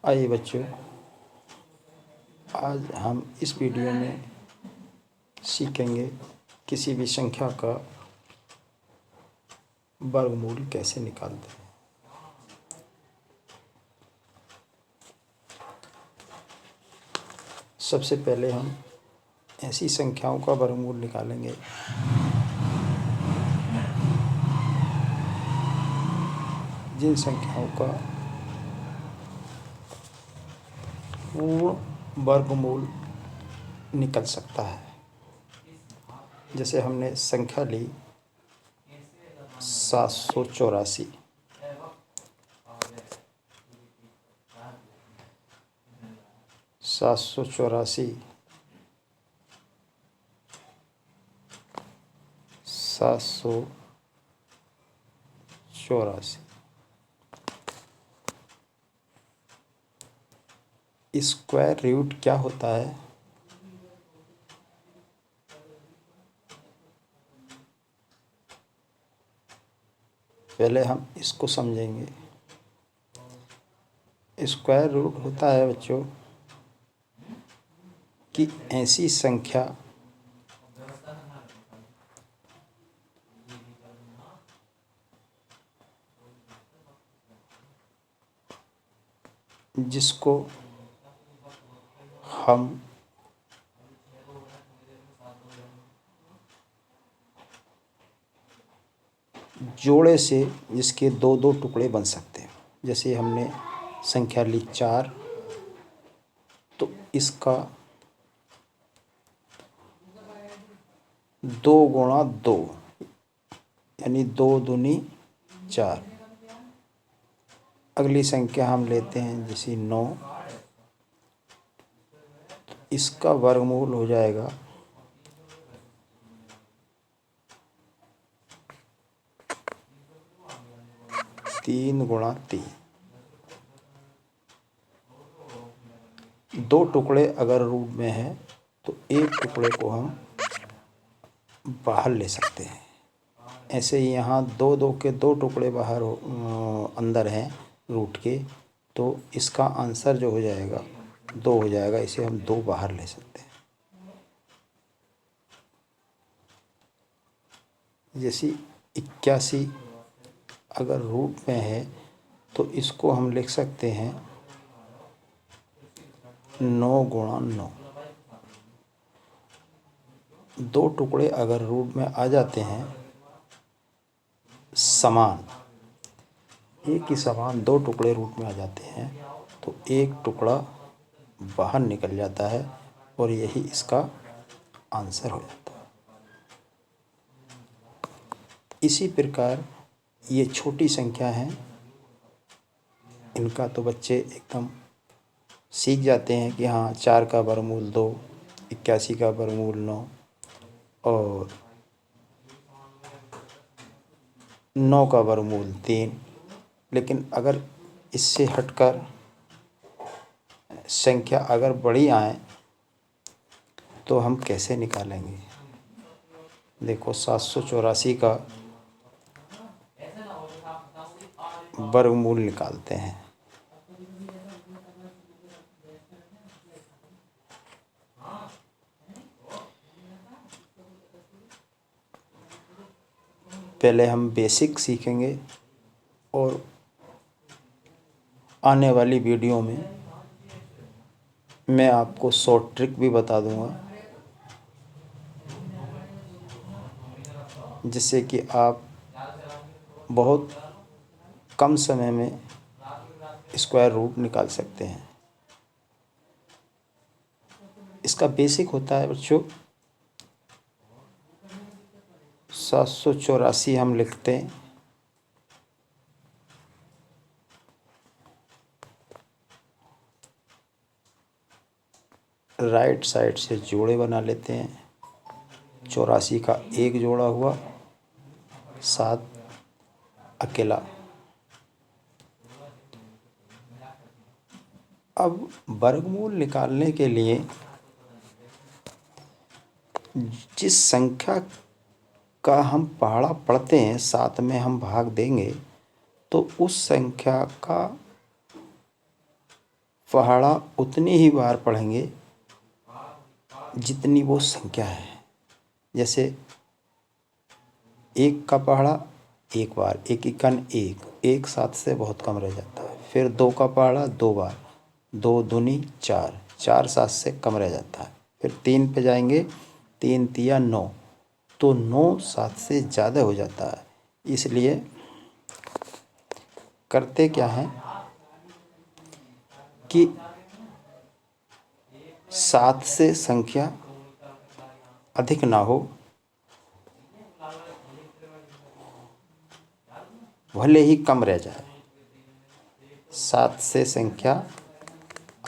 आइए बच्चों, आज हम इस वीडियो में सीखेंगे किसी भी संख्या का वर्गमूल कैसे निकालते हैं। सबसे पहले हम ऐसी संख्याओं का वर्गमूल निकालेंगे जिन संख्याओं का पूर्ण वर्गमूल निकल सकता है। जैसे हमने संख्या ली 784, सात सौ चौरासी, 784। स्क्वायर रूट क्या होता है? पहले हम इसको समझेंगे। स्क्वायर रूट होता है बच्चों कि ऐसी संख्या जिसको हम जोड़े से जिसके दो दो टुकड़े बन सकते हैं। जैसे हमने संख्या ली 4, तो इसका 2 गुणा 2 यानी 2 दूनी 4। अगली संख्या हम लेते हैं जैसे 9, तो इसका वर्गमूल हो जाएगा 3 गुणा 3। 2 टुकड़े अगर रूट में हैं तो एक टुकड़े को हम बाहर ले सकते हैं। ऐसे ही यहाँ 2 2 के 2 टुकड़े बाहर अंदर हैं रूट के, तो इसका आंसर जो हो जाएगा 2 हो जाएगा। इसे हम 2 बाहर ले सकते हैं। जैसे 81 अगर रूट में है तो इसको हम लिख सकते हैं 9 गुणा 9। 2 टुकड़े अगर रूट में आ जाते हैं समान, एक ही समान 2 टुकड़े रूट में आ जाते हैं तो एक टुकड़ा बाहर निकल जाता है और यही इसका आंसर हो जाता है। इसी प्रकार ये छोटी संख्या हैं, इनका तो बच्चे एकदम सीख जाते हैं कि हाँ 4 का वर्गमूल 2, 81 का वर्गमूल 9 और 9 का वर्गमूल 3। लेकिन अगर इससे हटकर संख्या अगर बड़ी आए तो हम कैसे निकालेंगे? देखो 784 का वर्गमूल निकालते हैं। पहले हम बेसिक सीखेंगे और आने वाली वीडियो में मैं आपको शॉर्ट ट्रिक भी बता दूंगा, जिससे कि आप बहुत कम समय में स्क्वायर रूट निकाल सकते हैं। इसका बेसिक होता है बच्चों 784 हम लिखते हैं, राइट साइड से जोड़े बना लेते हैं। 84 का एक जोड़ा हुआ, 7 अकेला। अब वर्गमूल निकालने के लिए जिस संख्या का हम पहाड़ा पढ़ते हैं 7 में हम भाग देंगे तो उस संख्या का पहाड़ा उतनी ही बार पढ़ेंगे जितनी वो संख्या है। जैसे 1 का पहाड़ा एक बार, 1 इक्कन 1, 1 7 से बहुत कम रह जाता है। फिर 2 का पहाड़ा 2 बार, 2 दूनी 4, 4 7 से कम रह जाता है। फिर 3 पे जाएंगे, 3 तिया 9, तो 9 7 से ज़्यादा हो जाता है। इसलिए करते क्या हैं कि 7 से संख्या अधिक ना हो, भले ही कम रह जाए। 7 से संख्या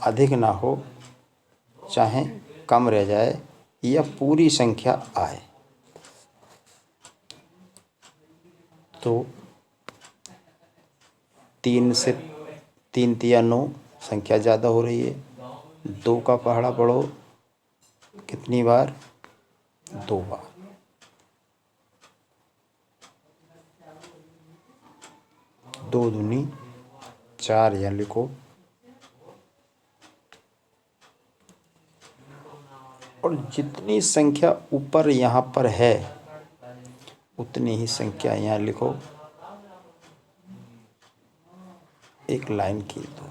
अधिक ना हो, चाहे कम रह जाए या पूरी संख्या आए। तो 3 से 3 तिया 9 संख्या ज़्यादा हो रही है। 2 का पहाड़ा पढ़ो कितनी बार? 2 बार। 2 दूनी 4 या लिखो। और जितनी संख्या ऊपर यहाँ पर है उतनी ही संख्या यहाँ लिखो। एक लाइन की दो।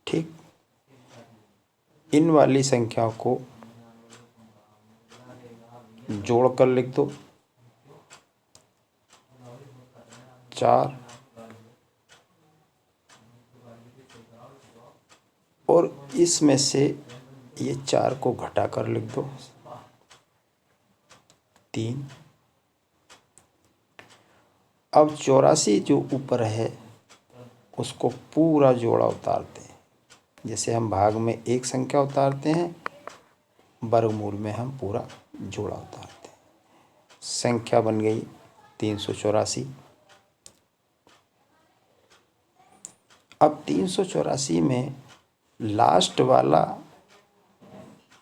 ठीक, इन वाली संख्याओं को जोड़कर लिख दो। 4 और इसमें से ये 4 को घटाकर लिख दो 3। अब 84 जो ऊपर है उसको पूरा जोड़ा उतारते हैं। जैसे हम भाग में एक संख्या उतारते हैं, वर्गमूल में हम पूरा जोड़ा उतारते हैं। संख्या बन गई 384। अब 384 में लास्ट वाला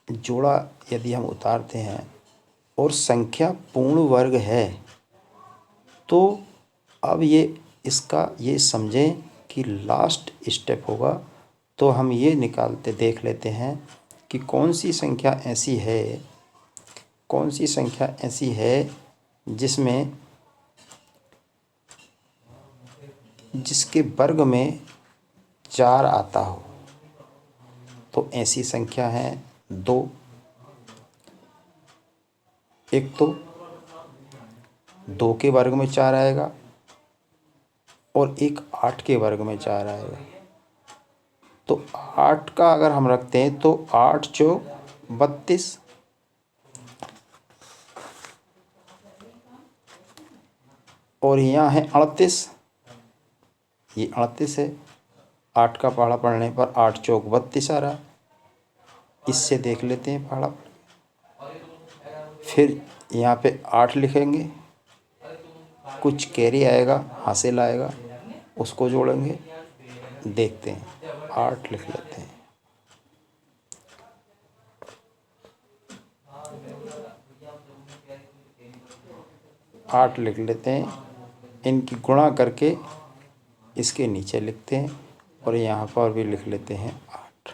जोड़ा यदि हम उतारते हैं और संख्या पूर्ण वर्ग है, तो अब ये इसका ये समझें कि लास्ट स्टेप होगा। तो हम ये निकालते देख लेते हैं कि कौन सी संख्या ऐसी है जिसमें जिसके वर्ग में 4 आता हो। तो ऐसी संख्या है 2। एक तो 2 के वर्ग में 4 आएगा और एक 8 के वर्ग में 4 आएगा। तो 8 का अगर हम रखते हैं तो 8 चौक 32, और यहाँ है 38। ये 38 है। 8 का पहाड़ा पढ़ने पर 8 चौक 32 आ रहा। इससे देख लेते हैं पहाड़ा। फिर यहाँ पे 8 लिखेंगे, कुछ कैरी आएगा, हासिल आएगा, उसको जोड़ेंगे। देखते हैं, 8 लिख लेते हैं। आठ लिख लेते हैं। इनकी गुणा करके इसके नीचे लिखते हैं और यहाँ पर भी लिख लेते हैं 8।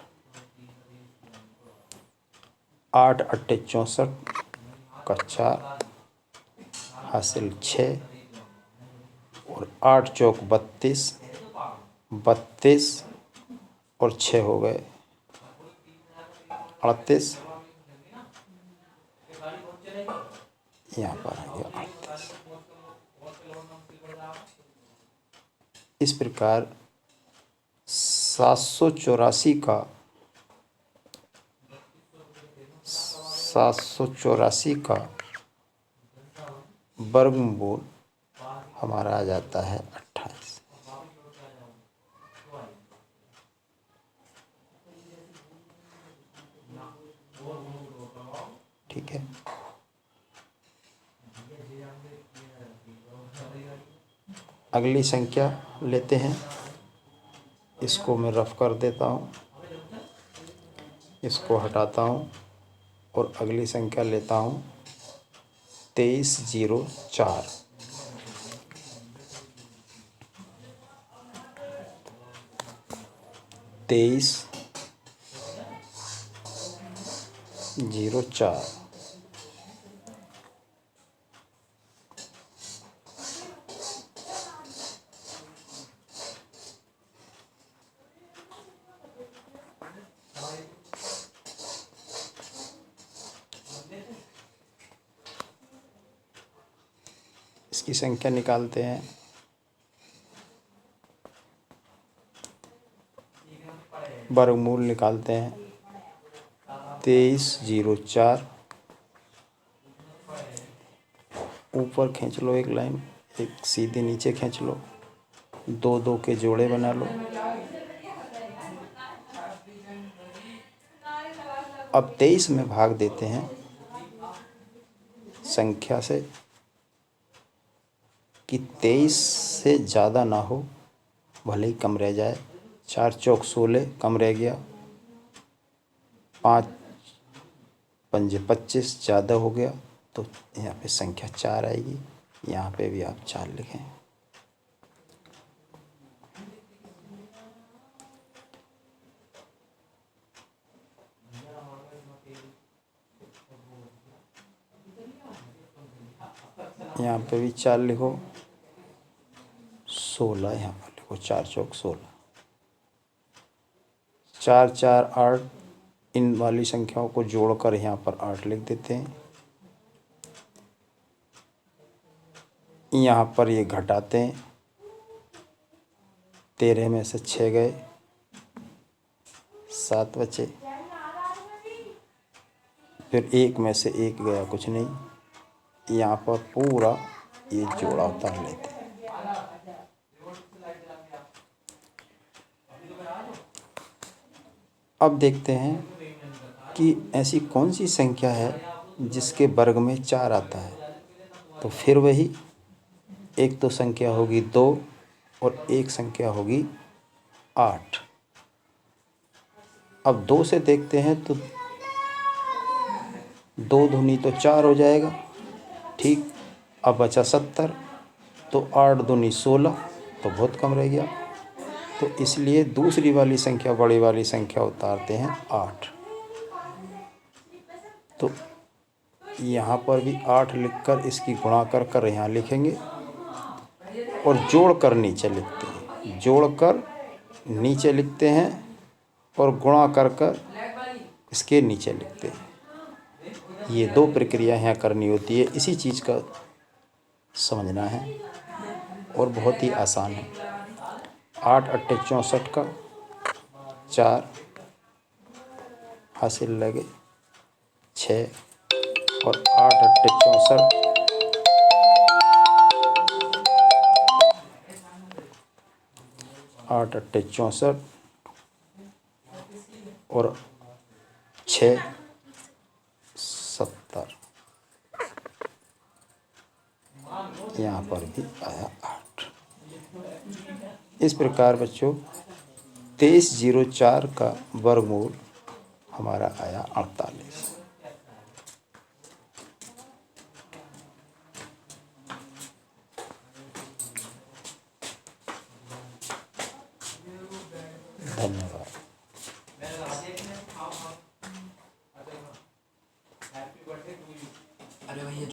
8 अट्ठे 64 का 4, हासिल 6, और 8 चौक 32, 32 और 6 हो गए 38। यहाँ पर आ गया 38। इस प्रकार 784 का वर्गमूल हमारा आ जाता है 28। ठीक है। अगली संख्या लेते हैं। इसको मैं रफ कर देता हूँ। इसको हटाता हूँ और अगली संख्या लेता हूँ 2304। 2304। इसकी संख्या निकालते हैं। वर्गमूल निकालते हैं। 2304 ऊपर खींच लो एक लाइन, एक सीधी नीचे खींच लो, दो दो के जोड़े बना लो। अब 23 में भाग देते हैं संख्या से कि 23 से ज़्यादा ना हो, भले ही कम रह जाए। 4 चौक 16 कम रह गया, 5 पंजे 25 ज़्यादा हो गया, तो यहाँ पे संख्या 4 आएगी। यहाँ पे भी आप 4 लिखें। यहाँ पे भी 4 लिखो, 16 यहाँ पर लिखो, 4 चौक 16। 4 4 8, इन वाली संख्याओं को जोड़कर यहाँ पर 8 लिख देते हैं। यहाँ पर ये घटाते हैं, 13 में से 6 गए, 7 बचे। फिर 1 में से 1 गया, कुछ नहीं। यहाँ पर पूरा ये जोड़ा उतार लेते हैं। अब देखते हैं कि ऐसी कौन सी संख्या है जिसके वर्ग में 4 आता है। तो फिर वही, एक तो संख्या होगी 2 और एक संख्या होगी 8। अब 2 से देखते हैं तो 2 दूनी तो 4 हो जाएगा, ठीक। अब बचा 70, तो 8 दूनी 16, तो बहुत कम रह गया। तो इसलिए दूसरी वाली संख्या, बड़ी वाली संख्या उतारते हैं 8। तो यहाँ पर भी 8 लिखकर इसकी गुणा कर यहाँ लिखेंगे और जोड़कर नीचे लिखते हैं। जोड़कर नीचे लिखते हैं और गुणा कर इसके नीचे लिखते हैं। ये 2 प्रक्रिया यहाँ करनी होती है। इसी चीज़ का समझना है और बहुत ही आसान है। 8 अट्टे 64 का 4 हासिल लगे 6 और 8 अट्टे 64, 8 अट्टे 64 और 6 70। यहाँ पर भी आया 8। इस प्रकार बच्चों 2304 का वर्गमूल हमारा आया 48। धन्यवाद। अरे भैया